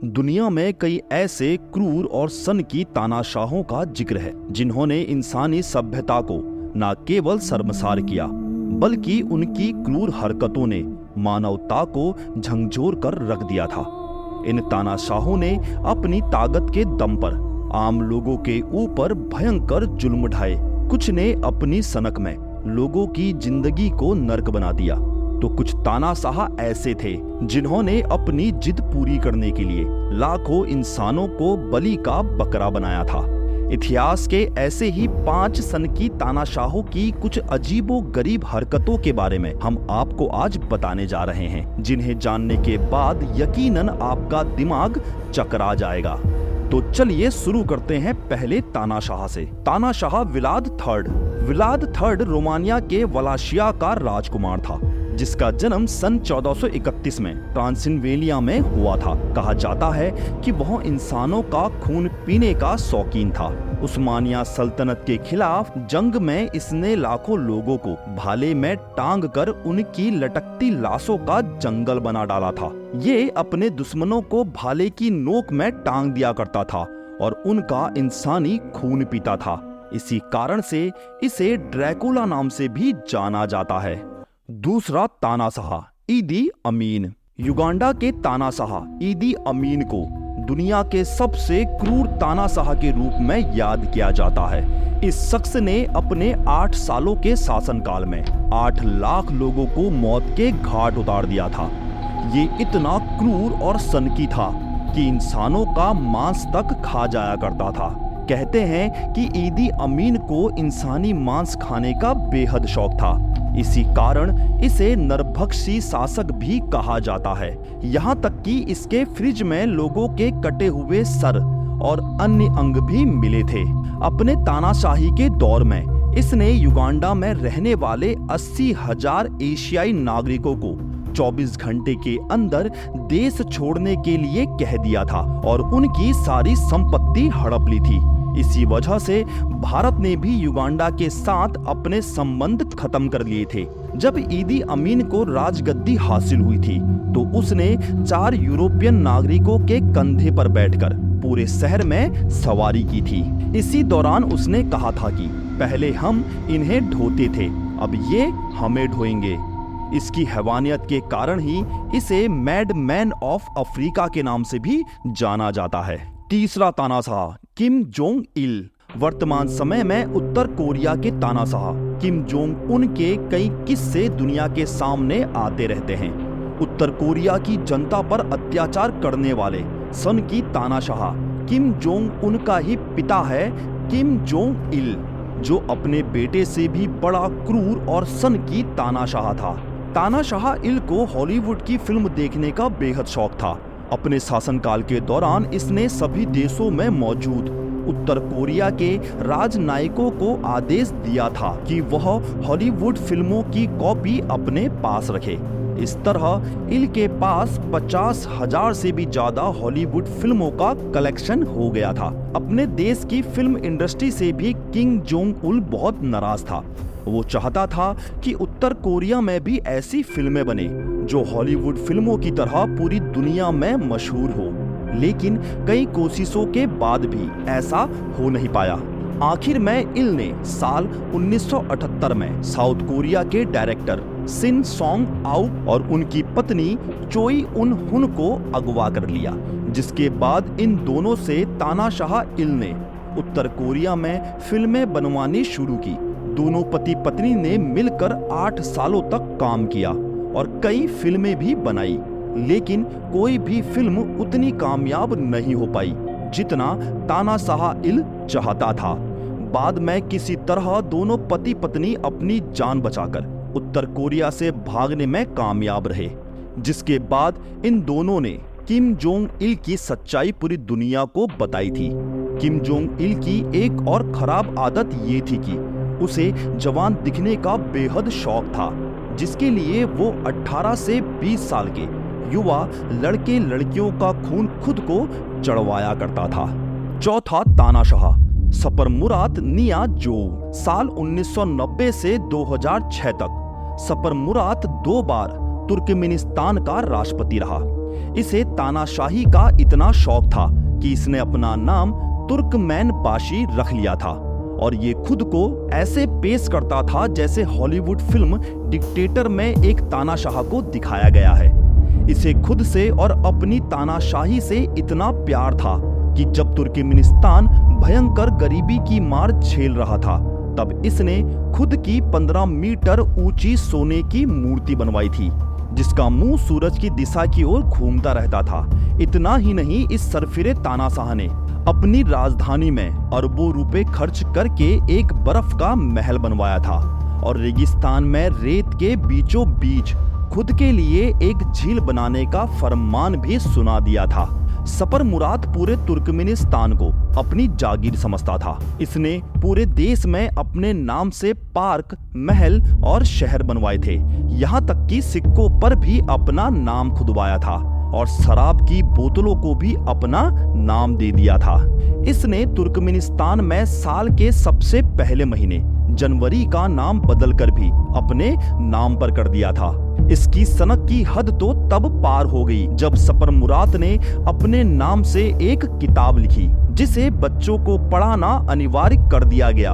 दुनिया में कई ऐसे क्रूर और सनकी तानाशाहों का जिक्र है जिन्होंने इंसानी सभ्यता को न केवल शर्मसार किया बल्कि उनकी क्रूर हरकतों ने मानवता को झंझोर कर रख दिया था। इन तानाशाहों ने अपनी ताकत के दम पर आम लोगों के ऊपर भयंकर जुल्म ढाए। कुछ ने अपनी सनक में लोगों की जिंदगी को नर्क बना दिया, तो कुछ तानाशाह ऐसे थे जिन्होंने अपनी जिद पूरी करने के लिए लाखों इंसानों को बलि का बकरा बनाया था। इतिहास के ऐसे ही 5 सनकी तानाशाहों की कुछ अजीबो गरीब हरकतों के बारे में हम आपको आज बताने जा रहे हैं, जिन्हें जानने के बाद यकीनन आपका दिमाग चकरा जाएगा। तो चलिए शुरू करते हैं पहले तानाशाह से। तानाशाह व्लाद III रोमानिया के वलाशिया का राजकुमार था, जिसका जन्म सन 1431 में ट्रांसिल्वेनिया में हुआ था। कहा जाता है कि वह इंसानों का खून पीने का शौकीन था। उस्मानिया सल्तनत के खिलाफ जंग में इसने लाखों लोगों को भाले में टांग कर उनकी लटकती लाशों का जंगल बना डाला था। ये अपने दुश्मनों को भाले की नोक में टांग दिया करता था और उनका इंसानी खून पीता था। इसी कारण से इसे ड्रैकुला नाम से भी जाना जाता है। दूसरा तानाशाह ईदी अमीन। युगांडा के तानाशाह ईदी अमीन को दुनिया के सबसे क्रूर तानाशाह के रूप में याद किया जाता है। इस शख्स ने अपने 8 सालों के शासनकाल में 8 लाख लोगों को मौत के घाट उतार दिया था। ये इतना क्रूर और सनकी था कि इंसानों का मांस तक खा जाया करता था। कहते हैं कि ईदी अमीन को इंसानी मांस खाने का बेहद शौक था। इसी कारण इसे नरभक्षी शासक भी कहा जाता है। यहाँ तक कि इसके फ्रिज में लोगों के कटे हुए सर और अन्य अंग भी मिले थे। अपने तानाशाही के दौर में इसने युगांडा में रहने वाले 80,000 एशियाई नागरिकों को 24 घंटे के अंदर देश छोड़ने के लिए कह दिया था और उनकी सारी संपत्ति हड़प ली थी। इसी वजह से भारत ने भी युगांडा के साथ अपने संबंध खत्म कर लिए थे। जब ईदी अमीन को राजगद्दी हासिल हुई थी तो उसने 4 यूरोपियन नागरिकों के कंधे पर बैठकर पूरे शहर में सवारी की थी। इसी दौरान उसने कहा था कि पहले हम इन्हें ढोते थे, अब ये हमें ढोएंगे। इसकी हैवानियत के कारण ही इसे मैड मैन ऑफ अफ्रीका के नाम से भी जाना जाता है। तीसरा तानाशाह किम जोंग इल। वर्तमान समय में उत्तर कोरिया के तानाशाह किम जोंग उन के कई किस्से दुनिया के सामने आते रहते हैं। उत्तर कोरिया की जनता पर अत्याचार करने वाले सनकी तानाशाह किम जोंग उन का ही पिता है, किम जोंग इल, जो अपने बेटे से भी बड़ा क्रूर और सनकी तानाशाह था। तानाशाह इल को हॉलीवुड की फिल्म देखने का बेहद शौक था। अपने शासनकाल के दौरान इसने सभी देशों में मौजूद उत्तर कोरिया के राजनयिकों को आदेश दिया था कि वह हॉलीवुड फिल्मों की कॉपी अपने पास रखे। इस तरह इल के पास 50,000 से भी ज्यादा हॉलीवुड फिल्मों का कलेक्शन हो गया था। अपने देश की फिल्म इंडस्ट्री से भी किम जोंग उल बहुत नाराज था। वो चाहता था कि उत्तर कोरिया में भी ऐसी फिल्में बने जो हॉलीवुड फिल्मों की तरह पूरी दुनिया में मशहूर हो, लेकिन कई कोशिशों के बाद भी ऐसा हो नहीं पाया। आखिर में इल ने साल 1978 में साउथ कोरिया के डायरेक्टर सिन सॉन्ग आउ और उनकी पत्नी चोई उन हुन को अगवा कर लिया, जिसके बाद इन दोनों से तानाशाह इल ने उत्तर कोरिया में फिल्में बनवानी शुरू की। दोनों पति पत्नी ने मिलकर 8 सालों तक काम किया और कई फिल्में भी बनाई, लेकिन कोई भी फिल्म उतनी कामयाब नहीं हो पाई जितना तानाशाह इल चाहता था। बाद में किसी तरह दोनों पति पत्नी अपनी जान बचाकर उत्तर कोरिया से भागने में कामयाब रहे, जिसके बाद इन दोनों ने किम जोंग इल की सच्चाई पूरी दुनिया को बताई थी। किम जोंग इल की एक और खराब आदत ये थी कि उसे जवान दिखने का बेहद शौक था, जिसके लिए वो 18 से 20 साल के युवा लड़के लड़कियों का खून खुद को चढ़वाया करता था। चौथा तानाशाह सपरमुरात नियाज़ोव। साल 1990 से 2006 तक सपरमुरात 2 बार तुर्कमेनिस्तान का राष्ट्रपति रहा। इसे तानाशाही का इतना शौक था कि इसने अपना नाम तुर्कमैन बाशी रख लिया था और ये खुद को ऐसे पेश करता था जैसे हॉलीवुड फिल्म डिक्टेटर में एक तानाशाह को दिखाया गया है। इसे खुद से और अपनी तानाशाही से इतना प्यार था कि जब तुर्कमेनिस्तान भयंकर गरीबी की मार झेल रहा था तब इसने खुद की 15 मीटर ऊंची सोने की मूर्ति बनवाई थी जिसका मुंह सूरज की दिशा की ओर घूमता रहता था। इतना ही नहीं, इस सरफिरे तानाशाह ने अपनी राजधानी में अरबों रुपए खर्च करके एक बर्फ का महल बनवाया था और रेगिस्तान में रेत के बीचों बीच खुद के लिए एक झील बनाने का फरमान भी सुना दिया था। सपर मुराद पूरे तुर्कमेनिस्तान को अपनी जागीर समझता था। इसने पूरे देश में अपने नाम से पार्क, महल और शहर बनवाए थे। यहाँ तक कि सिक्कों पर भी अपना नाम खुदवाया था और शराब की बोतलों को भी अपना नाम दे दिया था। इसने तुर्कमेनिस्तान में साल के सबसे पहले महीने जनवरी का नाम बदलकर भी अपने नाम पर कर दिया था। इसकी सनक की हद तो तब पार हो गई जब सपर मुराद ने अपने नाम से एक किताब लिखी जिसे बच्चों को पढ़ाना अनिवार्य कर दिया गया।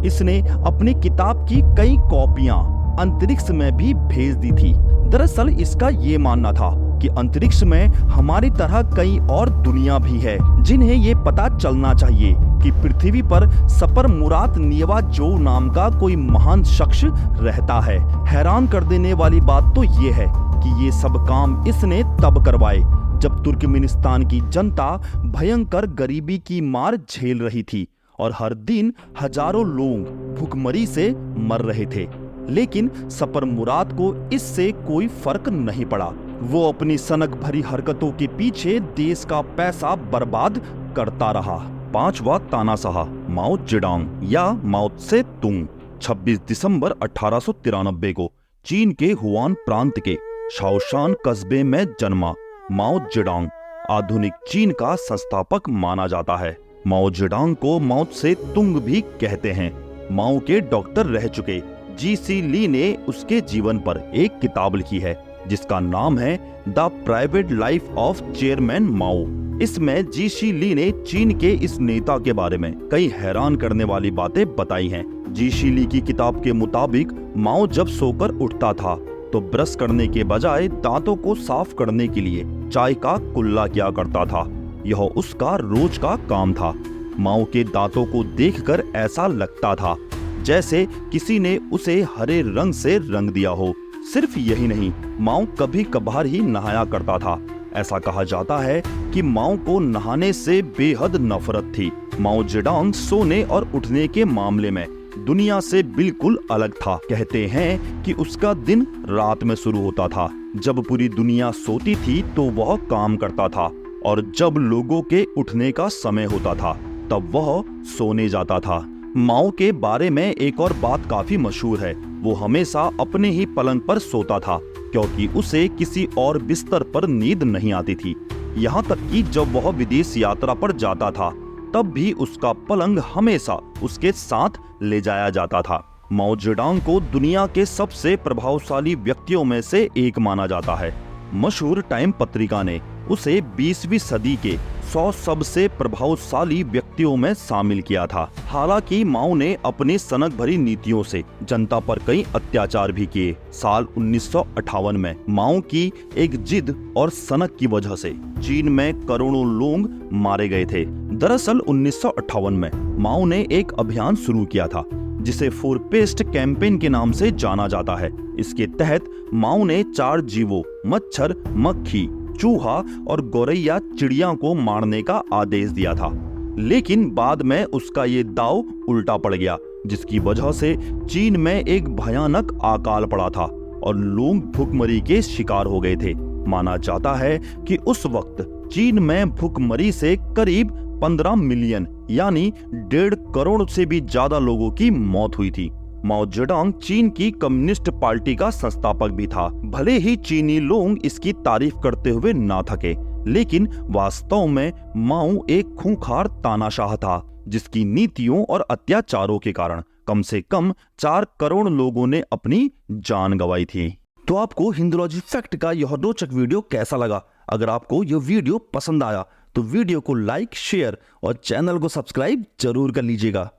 इसने अपनी किताब की कई कॉपियां अंतरिक्ष में भी भेज दी थी। दरअसल इसका ये मानना था कि अंतरिक्ष में हमारी तरह कई और दुनिया भी है जिन्हें ये पता चलना चाहिए कि पृथ्वी पर सपर मुराद नियवा जो नाम का कोई महान शख्स रहता है। हैरान कर देने वाली बात तो ये है कि ये सब काम इसने तब करवाए जब तुर्कमेनिस्तान की जनता भयंकर गरीबी की मार झेल रही थी और हर दिन हजारों लोग भूखमरी से मर रहे थे। लेकिन सपर मुराद को इससे कोई फर्क नहीं पड़ा। वो अपनी सनक भरी हरकतों के पीछे देश का पैसा बर्बाद करता रहा। 5वां तानाशाह माओ जेडोंग या माओ त्से तुंग 26 दिसंबर 1893 को चीन के हुआन प्रांत के शाओशान कस्बे में जन्मा। माओ जेडोंग आधुनिक चीन का संस्थापक माना जाता है। माओ जेडोंग को माओ त्से तुंग भी कहते हैं। माओ के डॉक्टर रह चुके जी.सी. ली ने उसके जीवन पर एक किताब लिखी है जिसका नाम है the private life of chairman Mao. इसमें जी.सी. ली ने चीन के इस नेता के बारे में कई हैरान करने वाली बातें बताई हैं। जी.सी. ली की किताब के मुताबिक माओ जब सोकर उठता था तो ब्रश करने के बजाय दांतों को साफ करने के लिए चाय का कुल्ला किया करता था। यह उसका रोज का काम था। माओ के दांतों को देखकर ऐसा लगता था जैसे किसी ने उसे हरे रंग से रंग दिया हो। सिर्फ यही नहीं, माओ कभी कभार ही नहाया करता था। ऐसा कहा जाता है कि माओ को नहाने से बेहद नफरत थी। माओ जेडोंग सोने और उठने के मामले में दुनिया से बिल्कुल अलग था। कहते हैं कि उसका दिन रात में शुरू होता था। जब पूरी दुनिया सोती थी तो वह काम करता था और जब लोगों के उठने का समय होता था तब वह सोने जाता था। माओ के बारे में एक और बात काफी मशहूर है। वो हमेशा अपने ही पलंग पर सोता था क्योंकि उसे किसी और बिस्तर पर नींद नहीं आती थी। यहाँ तक कि जब वह विदेश यात्रा पर जाता था तब भी उसका पलंग हमेशा उसके साथ ले जाया जाता था। माओ जेडोंग को दुनिया के सबसे प्रभावशाली व्यक्तियों में से एक माना जाता है। मशहूर टाइम पत्रिका ने उसे 20वीं सदी के 100 सबसे प्रभावशाली व्यक्तियों में शामिल किया था। हालांकि माओ ने अपनी सनक भरी नीतियों से जनता पर कई अत्याचार भी किए। साल 1958 में माओ की एक जिद और सनक की वजह से चीन में करोड़ों लोग मारे गए थे। दरअसल 1958 में माओ ने एक अभियान शुरू किया था जिसे 4 पेस्ट कैंपेन के नाम से जाना जाता है। इसके तहत माओ ने 4 जीवों मच्छर, मक्खी, चूहा और गौरैया चिड़िया को मारने का आदेश दिया था। लेकिन बाद में उसका ये दाव उल्टा पड़ गया जिसकी वजह से चीन में एक भयानक अकाल पड़ा था और लोग भूखमरी के शिकार हो गए थे। माना जाता है कि उस वक्त चीन में भूखमरी से करीब 15 मिलियन यानी 1.5 करोड़ से भी ज्यादा लोगों की मौत हुई थी। माओ जेडोंग चीन की कम्युनिस्ट पार्टी का संस्थापक भी था। भले ही चीनी लोग इसकी तारीफ करते हुए ना थके, लेकिन वास्तव में माओ एक खूंखार तानाशाह था जिसकी नीतियों और अत्याचारों के कारण कम से कम 4 करोड़ लोगों ने अपनी जान गंवाई थी। तो आपको हिंदुलॉजी फैक्ट का यह रोचक वीडियो कैसा लगा? अगर आपको यह वीडियो पसंद आया तो वीडियो को लाइक, शेयर और चैनल को सब्सक्राइब जरूर कर लीजिएगा।